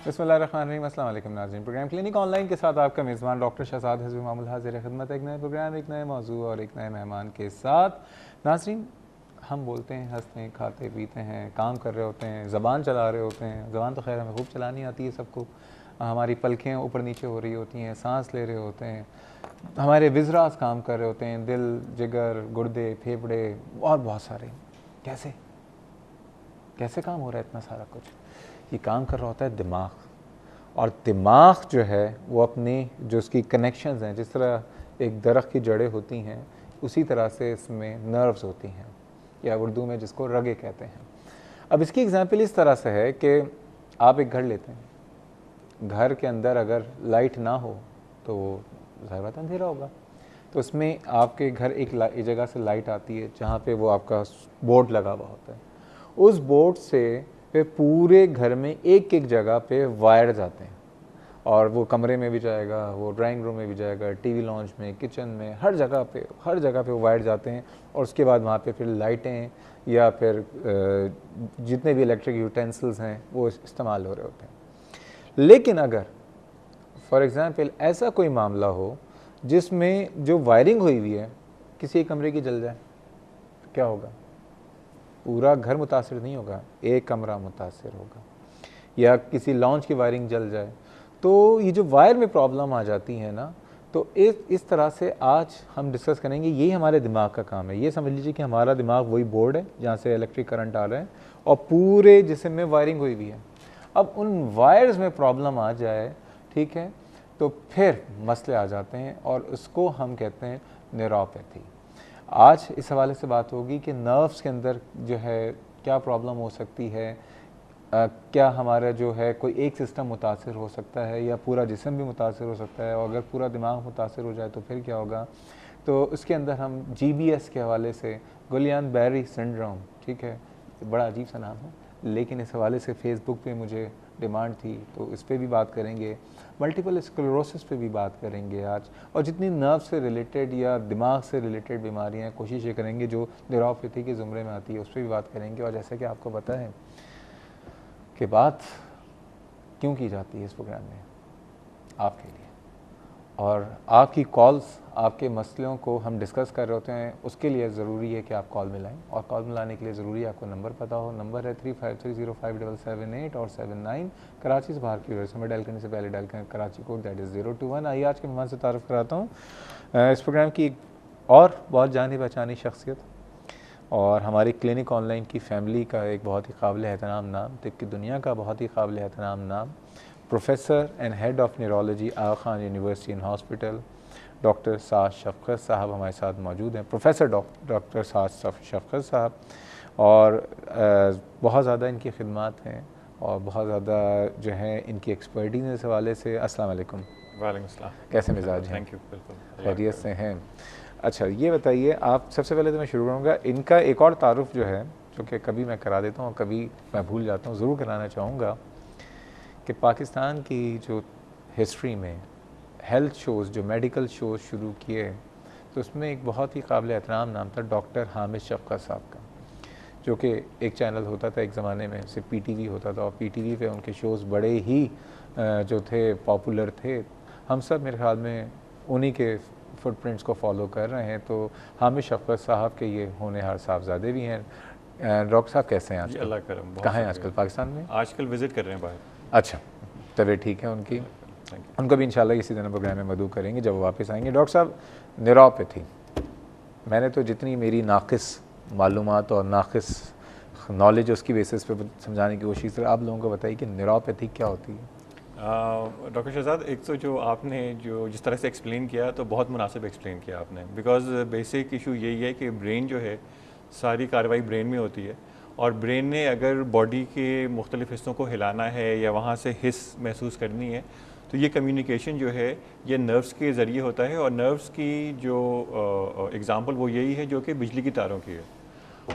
बिस्मिल्लाहिर्रहमानिर्रहीम। अस्सलाम वालेकुम नाज़रीन, प्रोग्राम क्लिनिक ऑनलाइन के साथ आपका मेज़बान डॉक्टर शहजाद हज़रत मामूल हाज़िर खिदमत। एक नए प्रोग्राम, एक नए मौजू और एक नए मेहमान के साथ। नाज़रीन, हम बोलते हैं, हंसते हैं, खाते पीते हैं, काम कर रहे होते हैं, ज़बान चला रहे होते हैं। ज़बान तो खैर हमें खूब चलानी आती है सबको। हमारी पलकें ऊपर नीचे हो रही होती हैं, सांस ले रहे होते हैं, हमारे विज़रास काम कर रहे होते हैं, दिल, जिगर, गुर्दे, फेफड़े और बहुत सारे। कैसे कैसे काम हो रहा है इतना सारा कुछ? ये काम कर रहा होता है दिमाग। और दिमाग जो है वो अपनी जो उसकी कनेक्शंस हैं, जिस तरह एक दरख्त की जड़ें होती हैं उसी तरह से इसमें नर्व्स होती हैं, या उर्दू में जिसको रगे कहते हैं। अब इसकी एग्जांपल इस तरह से है कि आप एक घर लेते हैं, घर के अंदर अगर लाइट ना हो तो ज़ाहिर बात है अंधेरा होगा। तो उसमें आपके घर एक जगह से लाइट आती है जहाँ पे वो आपका बोर्ड लगा हुआ होता है। उस बोर्ड से फिर पूरे घर में एक एक जगह पे वायर जाते हैं, और वो कमरे में भी जाएगा, वो ड्राइंग रूम में भी जाएगा, टीवी लॉन्च में, किचन में, हर जगह पे वो वायर जाते हैं। और उसके बाद वहाँ पे फिर लाइटें या फिर जितने भी इलेक्ट्रिक यूटेंसिल्स हैं वो इस्तेमाल हो रहे होते हैं। लेकिन अगर फॉर एग्ज़ाम्पल ऐसा कोई मामला हो जिसमें जो वायरिंग हुई हुई है किसी एक कमरे की जल जाए, क्या होगा? पूरा घर मुतासिर नहीं होगा, एक कमरा मुतासिर होगा। या किसी लॉन्च की वायरिंग जल जाए, तो ये जो वायर में प्रॉब्लम आ जाती है ना, तो इस तरह से आज हम डिस्कस करेंगे। यही हमारे दिमाग का काम है। ये समझ लीजिए कि हमारा दिमाग वही बोर्ड है जहाँ से इलेक्ट्रिक करंट आ रहा है और पूरे जिस्म में वायरिंग हुई हुई है। अब उन वायर्स में प्रॉब्लम आ जाए, ठीक है, तो फिर मसले आ जाते हैं और उसको हम कहते हैं न्यूरोपैथी। आज इस हवाले से बात होगी कि नर्व्स के अंदर जो है क्या प्रॉब्लम हो सकती है, क्या हमारा जो है कोई एक सिस्टम मुतासिर हो सकता है या पूरा जिस्म भी मुतासिर हो सकता है, और अगर पूरा दिमाग मुतासिर हो जाए तो फिर क्या होगा। तो उसके अंदर हम GBS के हवाले से, गुलियान बैरी सिंड्रोम, ठीक है, बड़ा अजीब सा नाम है, लेकिन इस हवाले से फ़ेसबुक पे मुझे डिमांड थी तो इस पर भी बात करेंगे। मल्टीपल स्क्लेरोसिस पे भी बात करेंगे आज। और जितनी नर्व से रिलेटेड या दिमाग से रिलेटेड बीमारियां हैं, कोशिश ये करेंगे जो न्यूरोपैथी के ज़ुमरे में आती है उस पर भी बात करेंगे। और जैसे कि आपको पता है कि बात क्यों की जाती है इस प्रोग्राम में, आपके लिए, और आपकी कॉल्स, आपके मसलों को हम डिस्कस कर रहे होते हैं, उसके लिए ज़रूरी है कि आप कॉल मिलाएं। और कॉल मिलाने के लिए ज़रूरी है आपको नंबर पता हो। नंबर है 35305778 और 79। कराची से बाहर की वजह से मैं डायल करने से पहले डायल करें कराची कोड, दैट इज़ 021। आइए आज के मेहमान से तारुफ़ कराता हूँ इस प्रोग्राम की और बहुत जानी पहचानी शख्सियत और हमारी क्लिनिक ऑनलाइन की फ़ैमिली का एक बहुत ही काबिल एहतराम नाम, तिब की दुनिया का बहुत ही काबिल एहतराम नाम, professor and head of neurology Aga Khan university and hospital, doctor Saad Shafqat साहब हमारे साथ मौजूद हैं। प्रोफेसर डॉक्टर साद शफ़क़त साहब, और बहुत ज़्यादा इनकी खिदमत हैं और बहुत ज़्यादा जो है इनकी एक्सपर्टीज़ इस हवाले से। अस्सलाम वालेकुम। वालेकुम अस्सलाम। कैसे मिजाज हैं? Thank you. बिल्कुल खैरियत से हैं? अच्छा, ये बताइए आप, सबसे पहले तो मैं शुरू करूँगा, इनका एक और तारुफ़ जो है, जो कि कभी मैं करा देता हूँ कभी मैं भूल जाता हूँ, ज़रूर कराना चाहूँगा कि पाकिस्तान की जो हिस्ट्री में हेल्थ शोज़, जो मेडिकल शोज़ शुरू किए, तो उसमें एक बहुत ही काबिल एहतराम नाम था डॉक्टर हामिद शफ़क़त साहब का, जो कि एक चैनल होता था एक ज़माने में, सिर्फ PTV होता था, और PTV पे उनके शोज़ बड़े ही जो थे पॉपुलर थे। हम सब मेरे ख्याल में उन्हीं के फुटप्रिंट्स को फॉलो कर रहे हैं। तो हामिद शफ़क़त साहब के ये होनहार साहबजादे भी हैं। डॉक्टर साहब कैसे हैं आजकल? अल्लाह करम। कहाँ हैं आजकल? पाकिस्तान में आजकल विज़िट कर रहे हैं बाहर। अच्छा, तबीयत ठीक है उनकी? Thank you. उनको भी इंशाल्लाह इसी दिन प्रोग्राम में मदऊ करेंगे जब वो वापस आएंगे। डॉक्टर साहब, न्यूरोपैथी, मैंने तो जितनी मेरी नाक़िस मालूमात और नाक़िस नॉलेज उसकी बेसिस पे समझाने की कोशिश की, आप लोगों को बताइए कि न्यूरोपैथी क्या होती है? डॉक्टर शहजाद, एक तो जो आपने जो जिस तरह से एक्सप्लेन किया तो बहुत मुनासिब एक्सप्लेन किया आपने, बिकॉज बेसिक इशू यही है कि ब्रेन जो है, सारी कार्रवाई ब्रेन में होती है, और ब्रेन ने अगर बॉडी के मुख्तलिफ़ हिस्सों को हिलाना है या वहाँ से हिस्स महसूस करनी है, तो ये कम्युनिकेशन जो है ये नर्व्स के ज़रिए होता है। और नर्व्स की जो एग्ज़ाम्पल वो यही है जो कि बिजली की तारों की है,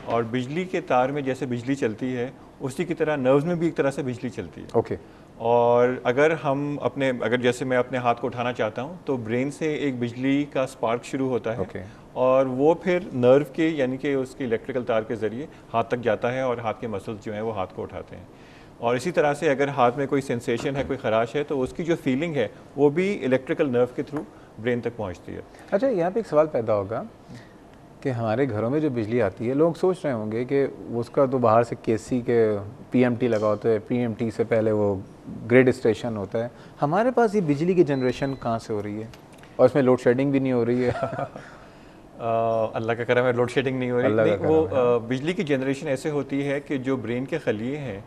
और बिजली के तार में जैसे बिजली चलती है उसी की तरह नर्व्स में भी एक तरह से बिजली चलती है। ओके। और अगर जैसे मैं अपने हाथ को उठाना चाहता हूँ तो ब्रेन से एक बिजली का स्पार्क शुरू होता है। ओके। और वो फिर नर्व के यानी कि उसके इलेक्ट्रिकल तार के ज़रिए हाथ तक जाता है और हाथ के मसल्स जो हैं वो हाथ को उठाते हैं। और इसी तरह से अगर हाथ में कोई सेंसेशन है, कोई खराश है, तो उसकी जो फीलिंग है वो भी इलेक्ट्रिकल नर्व के थ्रू ब्रेन तक पहुंचती है। अच्छा, यहाँ पे एक सवाल पैदा होगा कि हमारे घरों में जो बिजली आती है, लोग सोच रहे होंगे कि उसका तो बाहर से केसी के पीएमटी लगा होता है, पीएमटी से पहले वो ग्रिड स्टेशन होता है। हमारे पास ये बिजली की जनरेशन कहाँ से हो रही है और इसमें लोड शेडिंग भी नहीं हो रही है? अल्लाह का करम है, लोड शेडिंग नहीं हो रही। नहीं, वो बिजली की जनरेशन ऐसे होती है कि जो ब्रेन के खलिए हैं,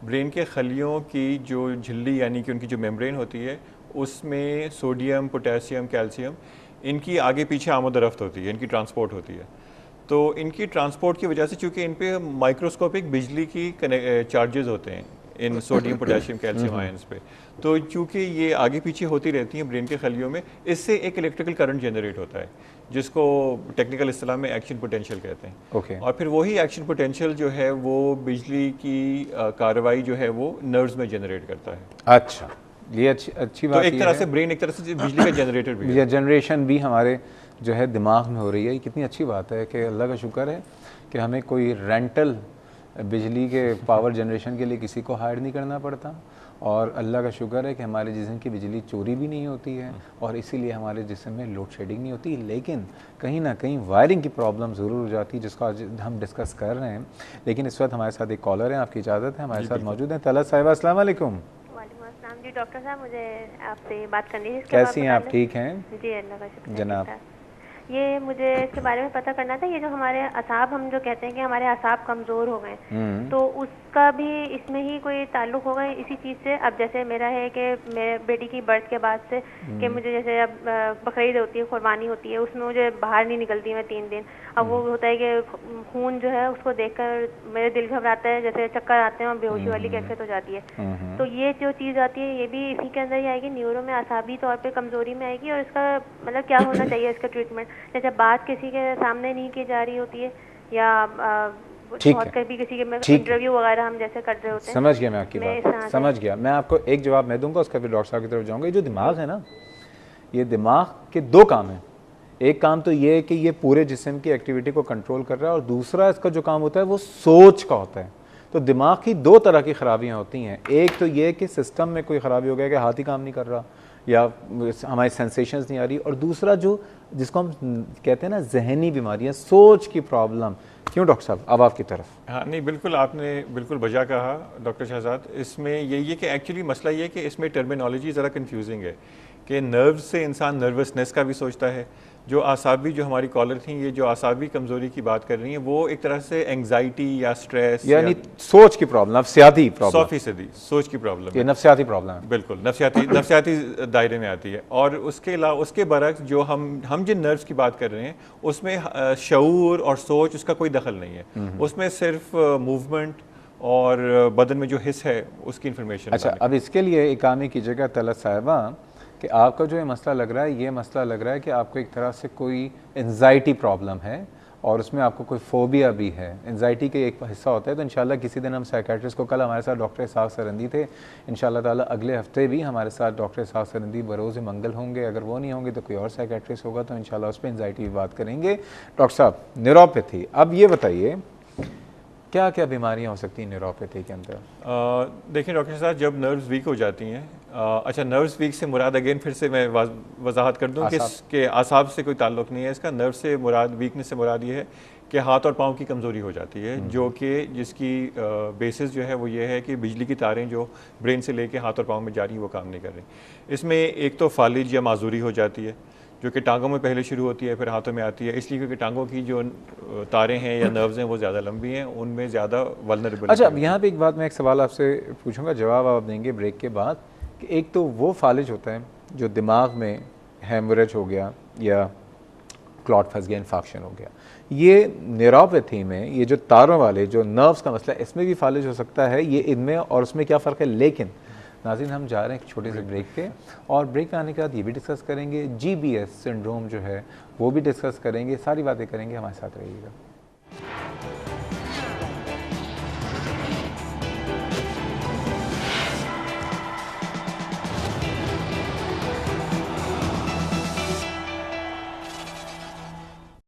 ब्रेन के खलियों की जो झिल्ली यानी कि उनकी जो मेम्ब्रेन होती है, उसमें सोडियम, पोटेशियम, कैल्शियम, इनकी आगे पीछे आमद-ओ-रफ्त होती है, इनकी ट्रांसपोर्ट होती है। तो इनकी ट्रांसपोर्ट की वजह से, चूँकि इन पे माइक्रोस्कोपिक बिजली की चार्जेस होते हैं इन सोडियम, पोटेशियम, कैल्शियम आयंस पे, तो चूँकि ये आगे पीछे होती रहती हैं ब्रेन के खलियों में, इससे एक इलेक्ट्रिकल करंट जनरेट होता है, जिसको टेक्निकल इस्तिलाह में एक्शन पोटेंशियल कहते हैं। ओके। और फिर वही एक्शन पोटेंशियल जो है वो बिजली की कार्रवाई जो है वो नर्व्स में जनरेट करता है। अच्छा, ये अच्छी बात। तो एक तरह से ब्रेन एक तरह से बिजली का जनरेटर भी है। जनरेशन भी हमारे जो है दिमाग में हो रही है। ये कितनी अच्छी बात है कि अल्लाह का शुक्र है कि हमें कोई रेंटल बिजली के पावर जनरेशन के लिए किसी को हायर नहीं करना पड़ता, और अल्लाह का शुक्र है कि हमारे जिस्म की बिजली चोरी भी नहीं होती है और इसीलिए हमारे जिस्म में लोड शेडिंग नहीं होती। लेकिन कहीं ना कहीं वायरिंग की प्रॉब्लम ज़रूर हो जाती है, जिसको आज हम डिस्कस कर रहे हैं। लेकिन इस वक्त हमारे साथ एक कॉलर है, आपकी इजाज़त है, हमारे साथ मौजूद हैं तलत साहिबा। अस्सलाम वालेकुम। जी डॉक्टर साहब, मुझे आपसे बात करनी है। कैसी हैं आप? ठीक हैं जी, अल्लाह का शुक्र जनाब। ये मुझे इसके बारे में पता करना था, ये जो हमारे असाब, हम जो कहते हैं कि हमारे असाब कमज़ोर हो गए, तो उसका भी इसमें ही कोई ताल्लुक होगा इसी चीज़ से? अब जैसे मेरा है कि मेरे बेटी की बर्थ के बाद से कि मुझे जैसे अब बकरीद होती है, कुर्बानी होती है, उसमें मुझे बाहर नहीं निकलती मैं 3 दिन। अब वो होता है कि खून जो है उसको देखकर मेरे दिल घबराता है, जैसे चक्कर आते हैं और बेहोशी वाली कैफियत हो जाती है। तो ये जो चीज़ आती है ये भी इसी के अंदर ही आएगी, न्यूरो में असाबी तौर पे कमज़ोरी में आएगी? और इसका मतलब क्या होना चाहिए इसका ट्रीटमेंट? जैसे बात किसी के सामने नहीं की जा रही होती है, या बहुत कभी किसी के इंटरव्यू वगैरह हम जैसे कर रहे होते हैं। समझ गया मैं आपकी बात, समझ गया। मैं आपको एक जवाब मैं दूंगा, उसका फिर डॉक्टर साहब की तरफ जाऊंगा। ये जो दिमाग है ना, ये दिमाग के 2 काम हैं। एक काम तो ये है कि ये पूरे जिस्म की एक्टिविटी को कंट्रोल कर रहा है, और दूसरा इसका जो काम होता है वो सोच का होता है। तो दिमाग की 2 तरह की खराबियां होती हैं। एक तो ये कि सिस्टम में कोई ख़राबी हो गया कि हाथ ही काम नहीं कर रहा या हमारी सेंसेशंस नहीं आ रही, और दूसरा जो जिसको हम कहते हैं ना जहनी बीमारियां, सोच की प्रॉब्लम। क्यों डॉक्टर साहब, अब आपकी तरफ? हाँ, नहीं, बिल्कुल आपने बिल्कुल बजा कहा डॉक्टर शहजाद। इसमें यही है कि एक्चुअली मसला ये है कि इसमें टर्मिनोलॉजी ज़रा कंफ्यूजिंग है कि नर्व से इंसान नर्वसनेस का भी सोचता है। जो आसाबी, जो हमारी कॉलर थी, ये जो आसाबी कमज़ोरी की बात कर रही हैं, वो एक तरह से एंग्जाइटी या स्ट्रेस यानी सोच की प्रॉब्लम, नफ्सियाती प्रॉब्लम। 100% सोच की प्रॉब्लम, ये नफ्सियाती प्रॉब्लम है। बिल्कुल नफ्सियाती दायरे में आती है। और उसके अलावा उसके बरक्स जो हम जिन नर्व्स की बात कर रहे हैं उसमें शऊर और सोच, उसका कोई दखल नहीं है। उसमें सिर्फ मूवमेंट और बदन में जो हिस्स है उसकी इंफॉर्मेशन। अच्छा, अब इसके लिए एक काम ही कीजिएगा तलत साहिबा कि आपका जो ये मसला लग रहा है, ये मसला लग रहा है कि आपको एक तरह से कोई एंजाइटी प्रॉब्लम है और उसमें आपको कोई फोबिया भी है। एंजाइटी का एक हिस्सा होता है। तो इंशाल्लाह किसी दिन हम साइकेट्रिस्ट को, कल हमारे साथ डॉक्टर इसहाक सरंदी थे, इंशाल्लाह ताला अगले हफ्ते भी हमारे साथ डॉक्टर इसहाक सरंदी बरोज़ मंगल होंगे। अगर वो नहीं होंगे तो कोई और साइकेट्रिस्ट होगा, तो इंशाल्लाह उस पर एंजाइटी की बात करेंगे। डॉक्टर साहब, न्यूरोपैथी, अब ये बताइए क्या क्या बीमारियां हो सकती हैं न्यूरोपैथी के अंदर? देखिए डॉक्टर साहब, जब नर्व्स वीक हो जाती हैं, अच्छा, नर्व्स वीक से मुराद, अगेन फिर से मैं वजाहत कर दूं कि आसाब से कोई ताल्लुक नहीं है इसका। नर्व से मुराद, वीकनेस से मुराद ये है कि हाथ और पाँव की कमज़ोरी हो जाती है, जो कि जिसकी बेसिस जो है वो ये है कि बिजली की तारें जो ब्रेन से लेके हाथ और पाँव में जा रही हैं वो काम नहीं कर रही। इसमें एक तो फालिज या माजूरी हो जाती है, जो कि टांगों में पहले शुरू होती है फिर हाथों में आती है, इसलिए क्योंकि टांगों की जो तारें हैं या नर्व्स हैं वो ज़्यादा लंबी हैं, उनमें ज़्यादा वल्नरेबल। अच्छा, अब यहाँ पे एक बात, मैं एक सवाल आपसे पूछूंगा, जवाब आप देंगे ब्रेक के बाद, कि एक तो वो फालिज होता है जो दिमाग में हेमरेज हो गया या क्लॉट फंस गया, इन्फेक्शन हो गया, ये न्यूरोपैथी में ये जो तारों वाले जो नर्व्स का मसला है, इसमें भी फालिज हो सकता है, ये इनमें और उसमें क्या फ़र्क है? लेकिन नाज़रीन, हम जा रहे हैं एक छोटे से ब्रेक पे, और ब्रेक पे आने के बाद ये भी डिस्कस करेंगे, GBS सिंड्रोम जो है वो भी डिस्कस करेंगे, सारी बातें करेंगे, हमारे साथ रहिएगा।